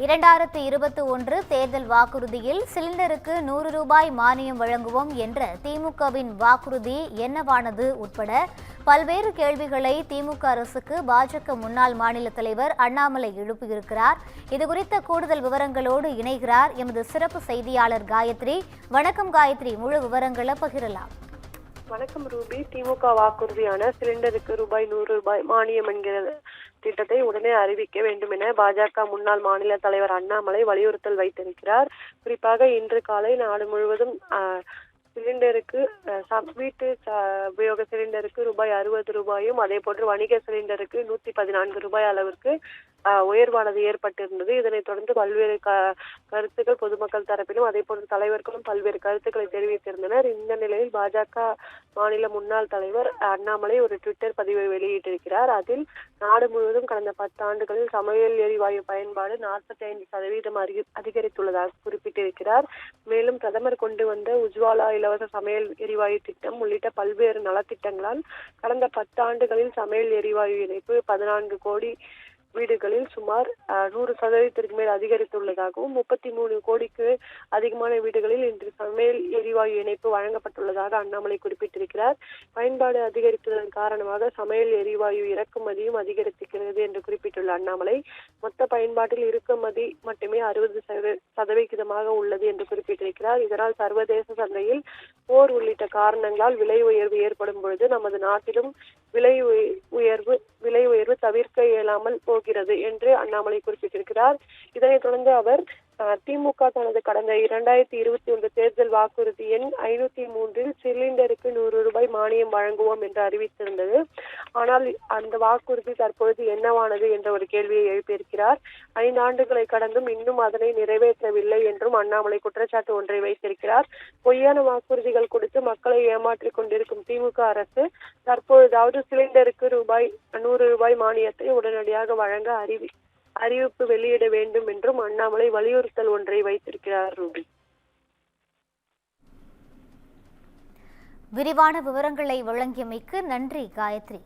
2021 தேர்தல் வாக்குறுதியில் சிலிண்டருக்கு 100 ரூபாய் மானியம் வழங்குவோம் என்ற திமுகவின் வாக்குறுதி என்னவானது உட்பட பல்வேறு கேள்விகளை திமுக அரசுக்கு பாஜக முன்னாள் மாநில தலைவர் அண்ணாமலை எழுப்பியிருக்கிறார். இதுகுறித்த கூடுதல் விவரங்களோடு இணைகிறார் எமது சிறப்பு செய்தியாளர் காயத்ரி. வணக்கம் காயத்ரி, முழு விவரங்களை பகிரலாம். வணக்கம் ரூபி. திமுக வாக்குறுதியான சிலிண்டருக்கு ரூபாய் 100 மானியம் என்கிற திட்டத்தை உடனே அறிவிக்க வேண்டும் என பாஜக முன்னாள் மாநில தலைவர் அண்ணாமலை வலியுறுத்தல் வைத்திருக்கிறார். குறிப்பாக இன்று காலை நாடு முழுவதும் சிலிண்டருக்கு வீட்டு உபயோக சிலிண்டருக்கு ரூபாய் 60 ரூபாயும், அதே போன்று வணிக சிலிண்டருக்கு 114 ரூபாய் அளவிற்கு உயர்வானது ஏற்பட்டிருந்தது. இதனைத் தொடர்ந்து பல்வேறு கருத்துக்கள் பொதுமக்கள் தரப்பிலும் அதே போன்று தலைவர்களும் பல்வேறு கருத்துக்களை தெரிவித்திருந்தனர். இந்த நிலையில் பாஜக மாநில முன்னாள் தலைவர் அண்ணாமலை ஒரு ட்விட்டர் பதிவை வெளியிட்டிருக்கிறார். அதில் நாடு முழுவதும் கடந்த 10 ஆண்டுகளில் சமையல் எரிவாயு பயன்பாடு 45% அதிகரித்துள்ளதாக குறிப்பிட்டிருக்கிறார். மேலும் பிரதமர் கொண்டு வந்த உஜ்வாலா இலவச சமையல் எரிவாயு திட்டம் உள்ளிட்ட பல்வேறு நலத்திட்டங்களால் கடந்த 10 ஆண்டுகளில் சமையல் எரிவாயு இணைப்பு 14 கோடி வீடுகளில் சுமார் 100% மேல் அதிகரித்துள்ளதாகவும் 33 கோடிக்கு அதிகமான வீடுகளில் இன்று சமையல் எரிவாயு இணைப்பு வழங்கப்பட்டுள்ளதாக அண்ணாமலை குறிப்பிட்டிருக்கிறார். பயன்பாடு அதிகரித்ததன் காரணமாக சமையல் எரிவாயு இறக்குமதியும் அதிகரித்திருக்கிறது என்று குறிப்பிட்டுள்ள அண்ணாமலை மொத்த பயன்பாட்டில் இறக்குமதி மட்டுமே 60% உள்ளது என்று குறிப்பிட்டிருக்கிறார். இதனால் சர்வதேச சந்தையில் போர் உள்ளிட்ட காரணங்களால் விலை உயர்வு ஏற்படும் பொழுது நமது நாட்டிலும் விலை உயர்வு தவிர்க்க இயலாமல் போகிறது என்று அண்ணாமலை குறிப்பிட்டிருக்கிறார். இதனைத் தொடர்ந்து அவர் திமுக தனது கடந்த 2021 தேர்தல் வாக்குறுதி எண் 503 சிலிண்டருக்கு 100 ரூபாய் மானியம் வழங்குவோம் என்று அறிவித்திருந்தது. ஆனால் அந்த வாக்குறுதி தற்பொழுது என்னவானது என்ற ஒரு கேள்வியை எழுப்பியிருக்கிறார். 5 ஆண்டுகளை கடந்தும் இன்னும் அதனை நிறைவேற்றவில்லை என்றும் அண்ணாமலை குற்றச்சாட்டு ஒன்றை வைத்திருக்கிறார். பொய்யான வாக்குறுதிகள் கொடுத்து மக்களை ஏமாற்றிக் கொண்டிருக்கும் திமுக அரசு தற்பொழுதாவது சிலிண்டருக்கு 100 ரூபாய் மானியத்தை உடனடியாக வழங்க அறிவிப்பு வெளியிட வேண்டும் என்றும் அண்ணாமலை வலியுறுத்தல் ஒன்றை வைத்திருக்கிறார். ரூபி, விரிவான விவரங்களை வழங்கியமைக்கு நன்றி காயத்ரி.